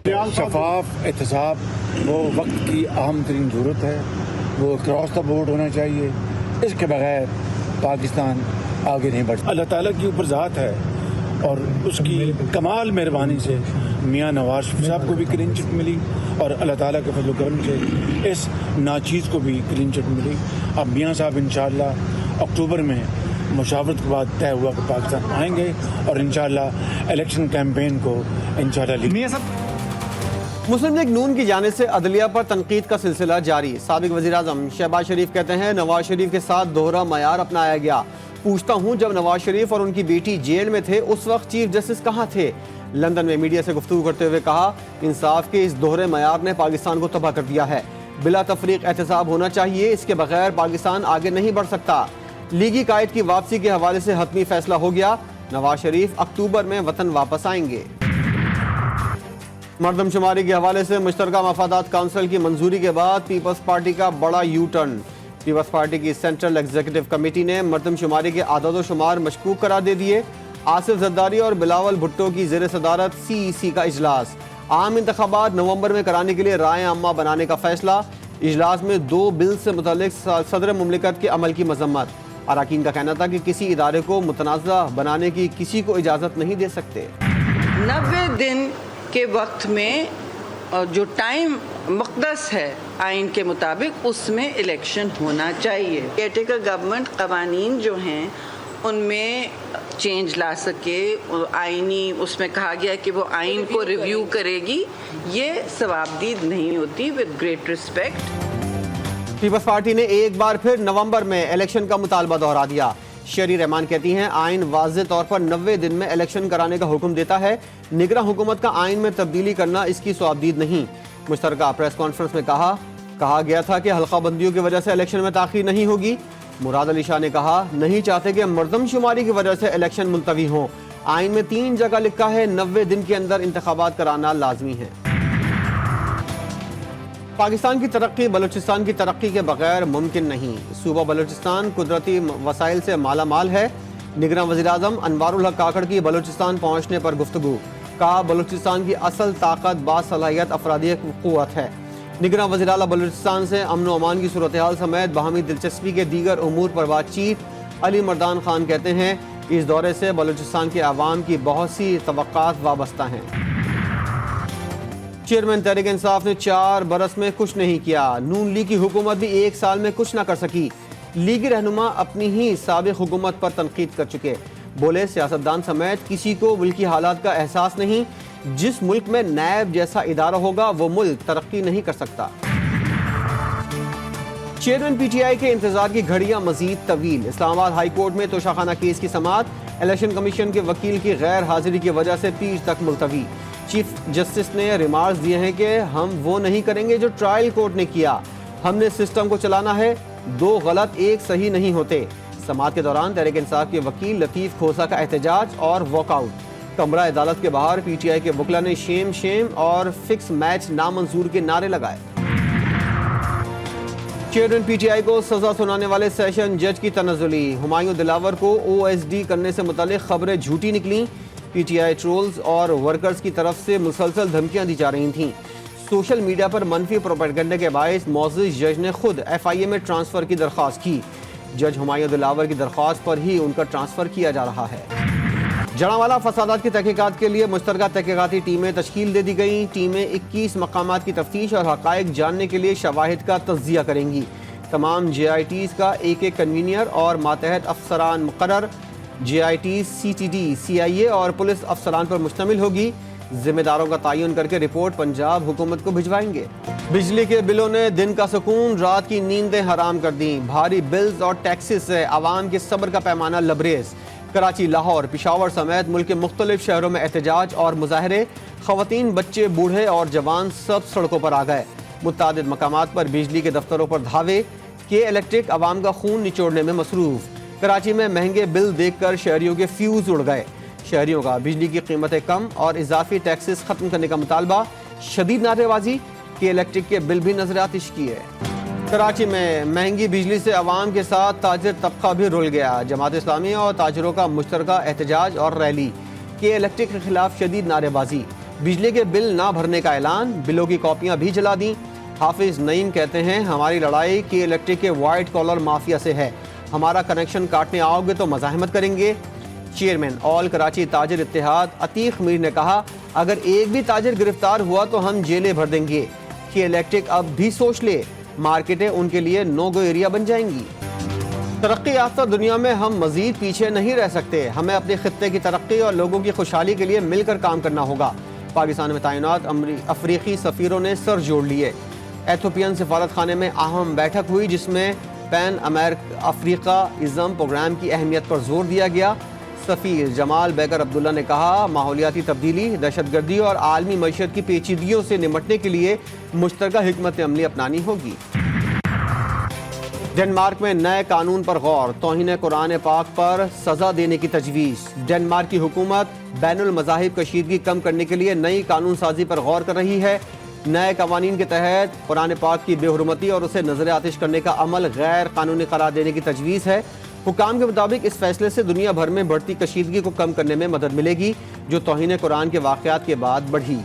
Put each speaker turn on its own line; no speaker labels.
شفاف احتساب وہ وقت کی اہم ترین ضرورت ہے، وہ اکراس دا بورڈ ہونا چاہیے، اس کے بغیر پاکستان آگے نہیں بڑھ سکتا۔ اللہ تعالیٰ کی اوپر ذات ہے اور اس کی کمال مہربانی سے میاں نواز شریف صاحب کو بھی کلین چٹ ملی اور اللہ تعالیٰ کے فضل و کرم سے اس ناچیز کو بھی کلین چٹ ملی۔ اب میاں صاحب انشاءاللہ اکتوبر میں مشاورت کے بعد طے ہوا کہ پاکستان آئیں گے اور انشاءاللہ الیکشن کیمپین کو انشاءاللہ میاں صاحب۔
مسلم لیگ نون کی جانب سے عدلیہ پر تنقید کا سلسلہ جاری۔ سابق وزیر اعظم شہباز شریف کہتے ہیں نواز شریف کے ساتھ دوہرا معیار اپنایا گیا۔ پوچھتا ہوں جب نواز شریف اور ان کی بیٹی جیل میں تھے اس وقت چیف جسٹس کہاں تھے؟ لندن میں میڈیا سے گفتگو کرتے ہوئے کہا انصاف کے اس دوہرے معیار نے پاکستان کو تباہ کر دیا ہے، بلا تفریق احتساب ہونا چاہیے، اس کے بغیر پاکستان آگے نہیں بڑھ سکتا۔ لیگی قائد کی واپسی کے حوالے سے حتمی فیصلہ ہو گیا، نواز شریف اکتوبر میں وطن واپس آئیں گے۔ مردم شماری کے حوالے سے مشترکہ مفادات کونسل کی منظوری کے بعد پیپلز پارٹی کا بڑا یو ٹرن۔ پیپلز پارٹی کی سینٹرل ایگزیکٹو کمیٹی نے مردم شماری کے اعداد و شمار مشکوک قرار دے دیے۔ آصف زرداری اور بلاول بھٹو کی زیر صدارت CEC کا اجلاس۔ عام انتخابات نومبر میں کرانے کے لیے رائے عامہ بنانے کا فیصلہ۔ اجلاس میں 2 بل سے متعلق صدر مملکت کے عمل کی مذمت۔ اراکین کا کہنا تھا کہ کسی ادارے کو متنازع بنانے کی کسی کو اجازت نہیں دے سکتے۔
90 دن کے وقت میں جو ٹائم مقدس ہے آئین کے مطابق اس میں الیکشن ہونا چاہیے۔ کیئرٹیکر گورنمنٹ قوانین جو ہیں ان میں چینج لا سکے، آئینی اس میں کہا گیا کہ وہ آئین کو ریویو کرے گی، یہ ثوابدید نہیں ہوتی۔ With great respect
Peoples Party نے ایک بار پھر نومبر میں الیکشن کا مطالبہ دہرا دیا۔ شہری رحمان کہتی ہیں آئین واضح طور پر 90 دن میں الیکشن کرانے کا حکم دیتا ہے، نگراں حکومت کا آئین میں تبدیلی کرنا اس کی صوابدید نہیں۔ مشترکہ پریس کانفرنس میں کہا گیا تھا کہ حلقہ بندیوں کی وجہ سے الیکشن میں تاخیر نہیں ہوگی۔ مراد علی شاہ نے کہا نہیں چاہتے کہ مردم شماری کی وجہ سے الیکشن ملتوی ہوں، آئین میں 3 جگہ لکھا ہے 90 دن کے اندر انتخابات کرانا لازمی ہے۔ پاکستان کی ترقی بلوچستان کی ترقی کے بغیر ممکن نہیں، صوبہ بلوچستان قدرتی وسائل سے مالا مال ہے۔ نگراں وزیر اعظم انوار الحق کاکڑ کی بلوچستان پہنچنے پر گفتگو، کہا بلوچستان کی اصل طاقت باصلاحیت افرادی قوت ہے۔ نگراں وزیر اعلیٰ بلوچستان سے امن و امان کی صورتحال سمیت باہمی دلچسپی کے دیگر امور پر بات چیت۔ علی مردان خان کہتے ہیں اس دورے سے بلوچستان کے عوام کی بہت سی توقعات وابستہ ہیں۔ چیئرمین تحریک انصاف نے 4 برس میں کچھ نہیں کیا، نون لیگ کی حکومت بھی 1 سال میں کچھ نہ کر سکی۔ لیگی رہنما اپنی ہی سابق حکومت پر تنقید کر چکے، بولے سیاستدان سمیت کسی کو ملکی حالات کا احساس نہیں، جس ملک میں نیب جیسا ادارہ ہوگا وہ ملک ترقی نہیں کر سکتا۔ چیئرمین PTI کے انتظار کی گھڑیاں مزید طویل، اسلام آباد ہائی کورٹ میں توشاخانہ کیس کی سماعت، الیکشن کمیشن کے وکیل کی غیر حاضری کی وجہ سے 30 تک ملتوی۔ چیف جسٹس نے ریمارکس دیے ہیں کہ ہم وہ نہیں کریں گے جو ٹرائل کورٹ نے کیا، ہم نے سسٹم کو چلانا ہے، 2 غلط 1 صحیح نہیں ہوتے۔ سماعت کے دوران تحریک انصاف کے وکیل لطیف کھوسا کا احتجاج اور واک آؤٹ۔ کمرہ عدالت کے باہر PTI کے وکلا نے شیم شیم اور فکس میچ نامنظور کے نعرے لگائے۔ چیئرمین PTI کو سزا سنانے والے سیشن جج کی تنزلی، ہمایوں دلاور کو OSD کرنے سے متعلق خبریں جھوٹی نکلیں۔ PTI ٹرولز اور ورکرز کی طرف سے مسلسل دھمکیاں دی جا رہی تھیں۔ سوشل میڈیا پر منفی پروپیگنڈے کے باعث معزز جج نے خود FIA میں ٹرانسفر کی درخواست کی۔ جج ہمایوں دلاور کی درخواست پر ہی ان کا ٹرانسفر کیا جا رہا ہے۔ جڑانوالا فسادات کی تحقیقات کے لیے مشترکہ تحقیقاتی ٹیمیں تشکیل دے دی گئیں۔ ٹیمیں 21 مقامات کی تفتیش اور حقائق جاننے کے لیے شواہد کا تجزیہ کریں گی۔ تمام JITs کا ایک کنوینئر اور ماتحت افسران مقرر۔ JITs CTD CIA اور پولیس افسران پر مشتمل ہوگی۔ ذمہ داروں کا تعین کر کے رپورٹ پنجاب حکومت کو بھجوائیں گے۔ بجلی کے بلوں نے دن کا سکون، رات کی نیندیں حرام کر دیں۔ بھاری بلز اور ٹیکسز سے عوام کے صبر کا پیمانہ لبریز۔ کراچی، لاہور، پشاور سمیت ملک کے مختلف شہروں میں احتجاج اور مظاہرے، خواتین، بچے، بوڑھے اور جوان سب سڑکوں پر آ گئے۔ متعدد مقامات پر بجلی کے دفتروں پر دھاوے، کہ الیکٹرک عوام کا خون نچوڑنے میں مصروف۔ کراچی میں مہنگے بل دیکھ کر شہریوں کے فیوز اڑ گئے۔ شہریوں کا بجلی کی قیمتیں کم اور اضافی ٹیکسز ختم کرنے کا مطالبہ، شدید نعرے بازی، کہ الیکٹرک کے بل بھی نظر آتش کی ہے۔ کراچی میں مہنگی بجلی سے عوام کے ساتھ تاجر طبقہ بھی رل گیا۔ جماعت اسلامی اور تاجروں کا مشترکہ احتجاج اور ریلی، کہ الیکٹرک کے خلاف شدید نعرے بازی۔ بجلی کے بل نہ بھرنے کا اعلان، بلوں کی کاپیاں بھی جلا دیں۔ حافظ نعیم کہتے ہیں ہماری لڑائی کی الیکٹرک کے وائٹ کالر مافیا سے ہے، ہمارا کنیکشن کاٹنے آؤ گے تو مزاحمت کریں گے۔ چیئرمین آل کراچی تاجر اتحاد عتیق میر نے کہا اگر ایک بھی تاجر گرفتار ہوا تو ہم جیلیں بھر دیں گے کہ الیکٹرک اب بھی سوچ لے، مارکیٹیں ان کے لیے نو گو ایریا بن جائیں گی۔ ترقی یافتہ دنیا میں ہم مزید پیچھے نہیں رہ سکتے، ہمیں اپنے خطے کی ترقی اور لوگوں کی خوشحالی کے لیے مل کر کام کرنا ہوگا۔ پاکستان میں تعینات افریقی سفیروں نے سر جوڑ لیے۔ ایتھوپین سفارت خانے میں اہم بیٹھک ہوئی جس میں پین افریقہ ازم پروگرام کی اہمیت پر زور دیا گیا۔ سفیر جمال بیکر عبداللہ نے کہا ماحولیاتی تبدیلی، دہشت گردی اور عالمی معیشت کی پیچیدگیوں سے نمٹنے کے لیے مشترکہ حکمت عملی اپنانی ہوگی۔ ڈنمارک میں نئے قانون پر غور، توہین قرآن پاک پر سزا دینے کی تجویز۔ ڈنمارک کی حکومت بین المذاہب کشیدگی کم کرنے کے لیے نئی قانون سازی پر غور کر رہی ہے۔ نئے قوانین کے تحت قرآن پاک کی بے حرمتی اور اسے نظر آتش کرنے کا عمل غیر قانونی قرار دینے کی تجویز ہے۔ حکام کے مطابق اس فیصلے سے دنیا بھر میں بڑھتی کشیدگی کو کم کرنے میں مدد ملے گی جو توہین قرآن کے واقعات کے بعد بڑھی۔